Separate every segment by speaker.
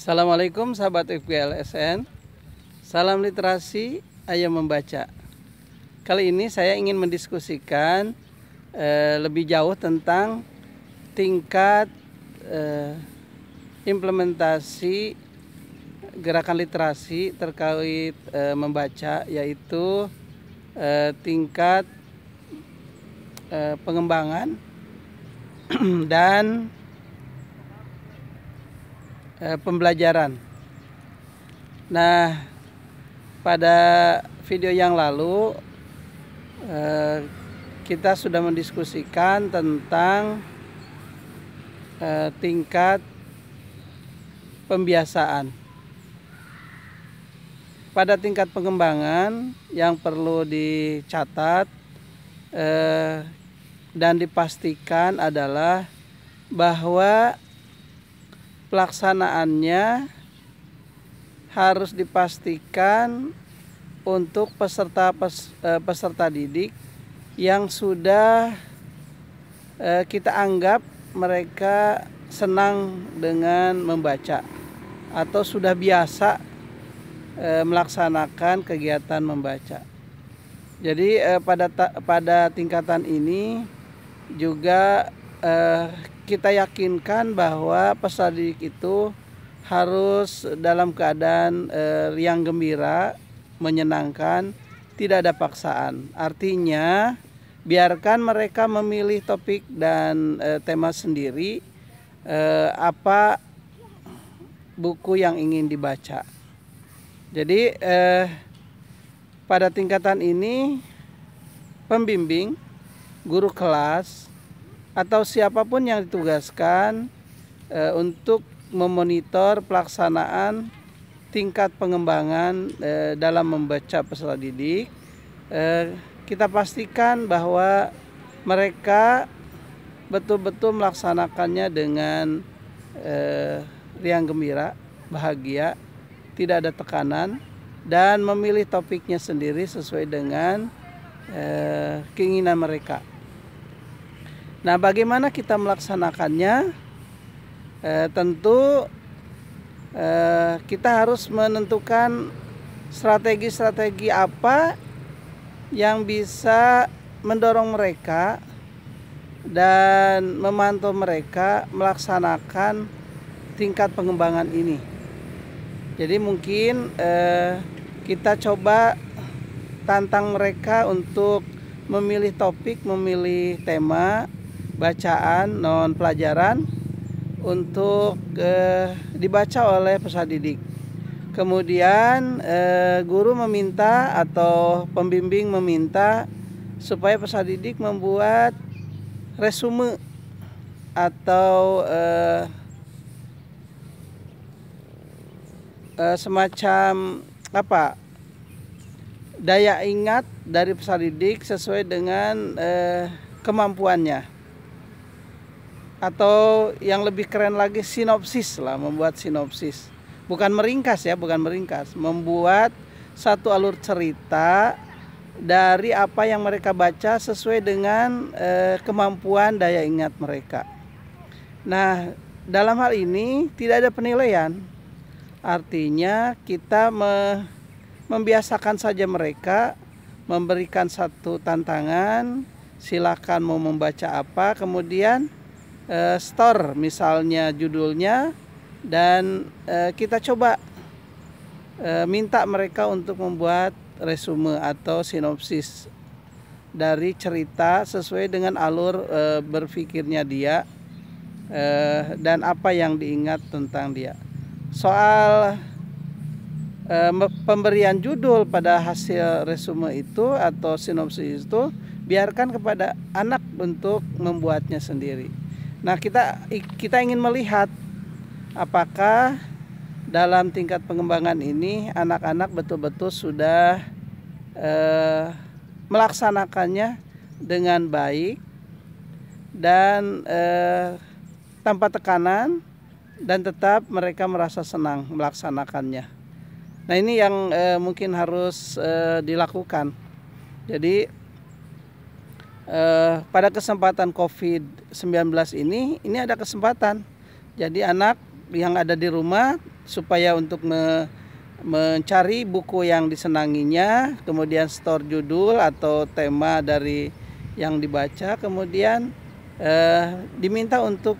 Speaker 1: Assalamualaikum sahabat FGLSN. Salam literasi, ayo membaca. Kali ini saya ingin mendiskusikan lebih jauh tentang tingkat implementasi gerakan literasi terkait membaca, yaitu tingkat pengembangan dan pembelajaran. Nah, pada video yang lalu kita sudah mendiskusikan tentang tingkat pembiasaan. Pada tingkat pengembangan yang perlu dicatat dan dipastikan adalah bahwa pelaksanaannya harus dipastikan untuk peserta didik yang sudah kita anggap mereka senang dengan membaca atau sudah biasa melaksanakan kegiatan membaca. Jadi pada tingkatan ini juga kita yakinkan bahwa peserta didik itu harus dalam keadaan riang gembira, menyenangkan, tidak ada paksaan. Artinya biarkan mereka memilih topik dan tema sendiri, apa buku yang ingin dibaca. Jadi pada tingkatan ini pembimbing, guru kelas, atau siapapun yang ditugaskan untuk memonitor pelaksanaan tingkat pengembangan dalam membaca peserta didik, kita pastikan bahwa mereka betul-betul melaksanakannya dengan riang gembira, bahagia, tidak ada tekanan, dan memilih topiknya sendiri sesuai dengan keinginan mereka. Nah, bagaimana kita melaksanakannya? Tentu kita harus menentukan strategi-strategi apa yang bisa mendorong mereka dan memantau mereka melaksanakan tingkat pengembangan ini. Jadi mungkin kita coba tantang mereka untuk memilih topik, memilih tema bacaan non pelajaran untuk dibaca oleh peserta didik. Kemudian guru meminta atau pembimbing meminta supaya peserta didik membuat resume atau semacam daya ingat dari peserta didik sesuai dengan kemampuannya. Atau yang lebih keren lagi, sinopsis lah, membuat sinopsis. Bukan meringkas ya, bukan meringkas. Membuat satu alur cerita dari apa yang mereka baca sesuai dengan kemampuan daya ingat mereka. Nah, dalam hal ini tidak ada penilaian. Artinya kita membiasakan saja mereka, memberikan satu tantangan, silakan mau membaca apa, kemudian store misalnya judulnya, dan kita coba minta mereka untuk membuat resume atau sinopsis dari cerita sesuai dengan alur berpikirnya dia dan apa yang diingat tentang dia. Soal pemberian judul pada hasil resume itu atau sinopsis itu biarkan kepada anak untuk membuatnya sendiri. Nah, kita ingin melihat apakah dalam tingkat pengembangan ini anak-anak betul-betul sudah melaksanakannya dengan baik dan tanpa tekanan, dan tetap mereka merasa senang melaksanakannya. Nah, ini yang mungkin harus dilakukan. Jadi pada kesempatan COVID-19 ini ada kesempatan. Jadi anak yang ada di rumah supaya untuk mencari buku yang disenanginya, kemudian store judul atau tema dari yang dibaca, kemudian diminta untuk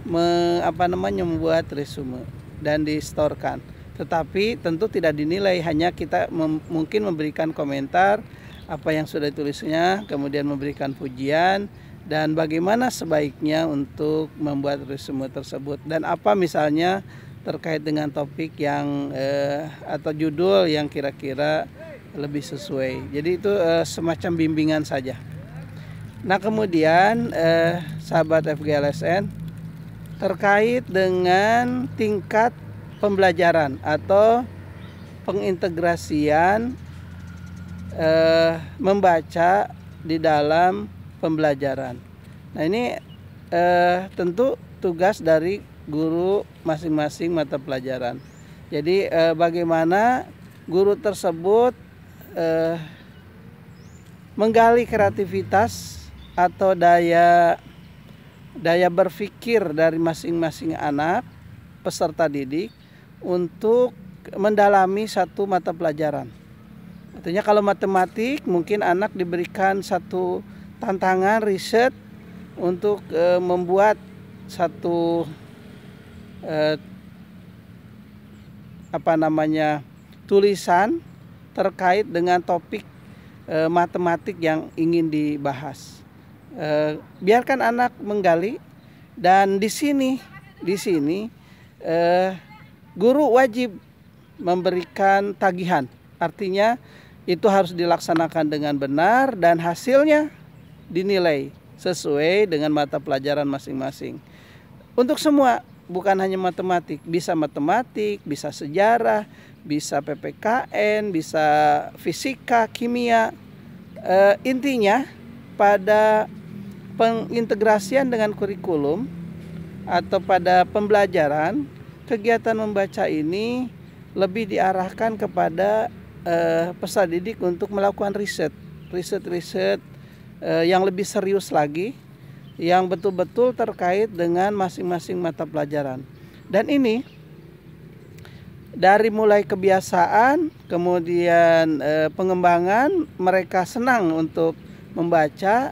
Speaker 1: membuat resume dan distorkan. Tetapi tentu tidak dinilai, hanya kita mungkin memberikan komentar apa yang sudah ditulisnya, kemudian memberikan pujian dan bagaimana sebaiknya untuk membuat resume tersebut, dan apa misalnya terkait dengan topik yang atau judul yang kira-kira lebih sesuai. Jadi itu semacam bimbingan saja. Nah kemudian sahabat FGLSN, terkait dengan tingkat pembelajaran atau pengintegrasian membaca di dalam pembelajaran. Nah ini tentu tugas dari guru masing-masing mata pelajaran. Jadi bagaimana guru tersebut menggali kreativitas atau daya berpikir dari masing-masing anak peserta didik untuk mendalami satu mata pelajaran. Artinya kalau matematik mungkin anak diberikan satu tantangan riset untuk membuat satu tulisan terkait dengan topik matematik yang ingin dibahas. Biarkan anak menggali, dan di sini guru wajib memberikan tagihan. Artinya itu harus dilaksanakan dengan benar dan hasilnya dinilai sesuai dengan mata pelajaran masing-masing. Untuk semua, bukan hanya matematik, bisa sejarah, bisa PPKN, bisa fisika, kimia. Intinya pada pengintegrasian dengan kurikulum atau pada pembelajaran, kegiatan membaca ini lebih diarahkan kepada peserta didik untuk melakukan riset yang lebih serius lagi, yang betul-betul terkait dengan masing-masing mata pelajaran. Dan ini dari mulai kebiasaan, kemudian pengembangan, mereka senang untuk membaca.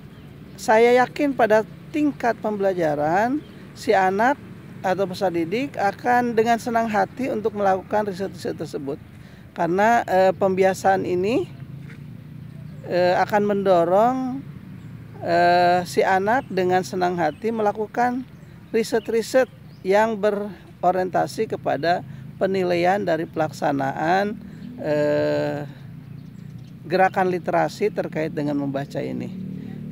Speaker 1: Saya yakin pada tingkat pembelajaran si anak atau peserta didik akan dengan senang hati untuk melakukan riset-riset tersebut, karena pembiasaan ini akan mendorong si anak dengan senang hati melakukan riset-riset yang berorientasi kepada penilaian dari pelaksanaan gerakan literasi terkait dengan membaca ini.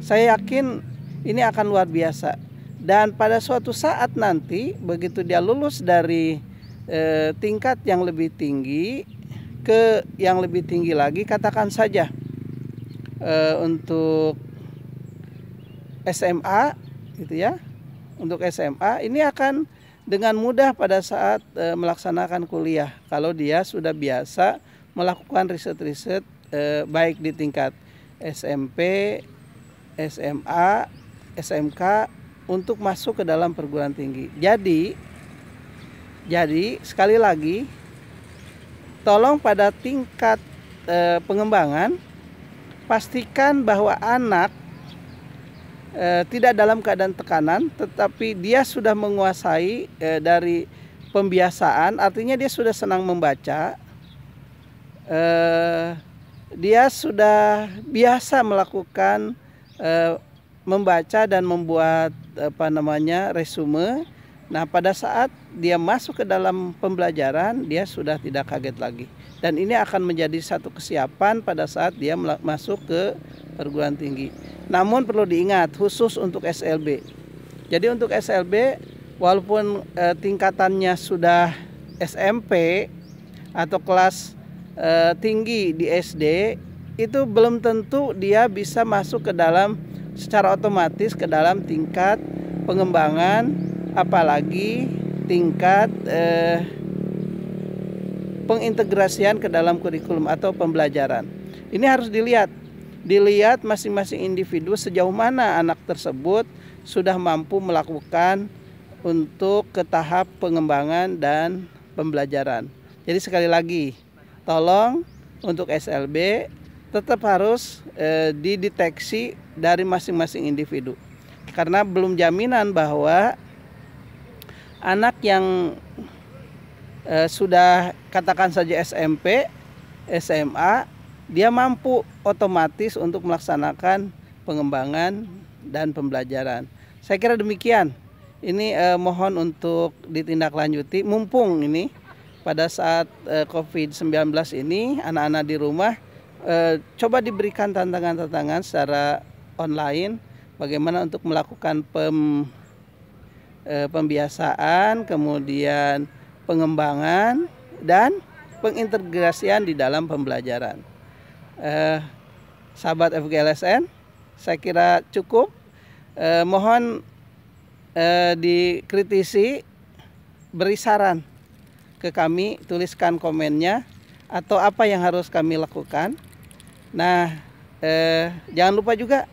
Speaker 1: Saya yakin ini akan luar biasa, dan pada suatu saat nanti begitu dia lulus dari tingkat yang lebih tinggi ke yang lebih tinggi lagi, katakan saja untuk SMA gitu ya. Untuk SMA ini akan dengan mudah pada saat melaksanakan kuliah kalau dia sudah biasa melakukan riset-riset baik di tingkat SMP, SMA, SMK untuk masuk ke dalam perguruan tinggi. Jadi sekali lagi, tolong pada tingkat pengembangan pastikan bahwa anak tidak dalam keadaan tekanan, tetapi dia sudah menguasai dari pembiasaan, artinya dia sudah senang membaca, dia sudah biasa melakukan membaca dan membuat resume. Nah, pada saat dia masuk ke dalam pembelajaran, dia sudah tidak kaget lagi. Dan ini akan menjadi satu kesiapan pada saat dia masuk ke perguruan tinggi. Namun perlu diingat, khusus untuk SLB. Jadi untuk SLB, walaupun tingkatannya sudah SMP atau kelas tinggi di SD, itu belum tentu dia bisa masuk ke dalam secara otomatis ke dalam tingkat pengembangan, apalagi tingkat pengintegrasian ke dalam kurikulum atau pembelajaran. Ini harus dilihat masing-masing individu sejauh mana anak tersebut sudah mampu melakukan untuk ke tahap pengembangan dan pembelajaran. Jadi sekali lagi, tolong untuk SLB tetap harus dideteksi dari masing-masing individu. Karena belum jaminan bahwa anak yang sudah katakan saja SMP, SMA, dia mampu otomatis untuk melaksanakan pengembangan dan pembelajaran. Saya kira demikian. Ini mohon untuk ditindaklanjuti, mumpung ini pada saat COVID-19 ini anak-anak di rumah coba diberikan tantangan-tantangan secara online bagaimana untuk melakukan pembiasaan, kemudian pengembangan dan pengintegrasian di dalam pembelajaran. Sahabat FGLSN, saya kira cukup. Mohon dikritisi, beri saran ke kami, tuliskan komennya atau apa yang harus kami lakukan. Nah, jangan lupa juga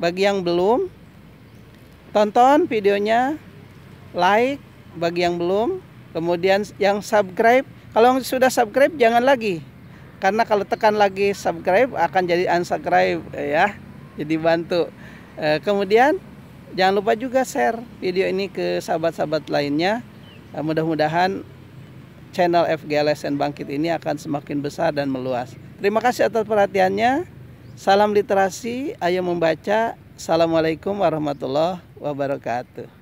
Speaker 1: bagi yang belum tonton videonya, like bagi yang belum, kemudian yang subscribe. Kalau sudah subscribe jangan lagi, karena kalau tekan lagi subscribe akan jadi unsubscribe ya. Jadi bantu. Kemudian jangan lupa juga share video ini ke sahabat-sahabat lainnya. Mudah-mudahan channel FGLSN Bangkit ini akan semakin besar dan meluas. Terima kasih atas perhatiannya. Salam literasi, ayo membaca. Assalamualaikum warahmatullahi wabarakatuh.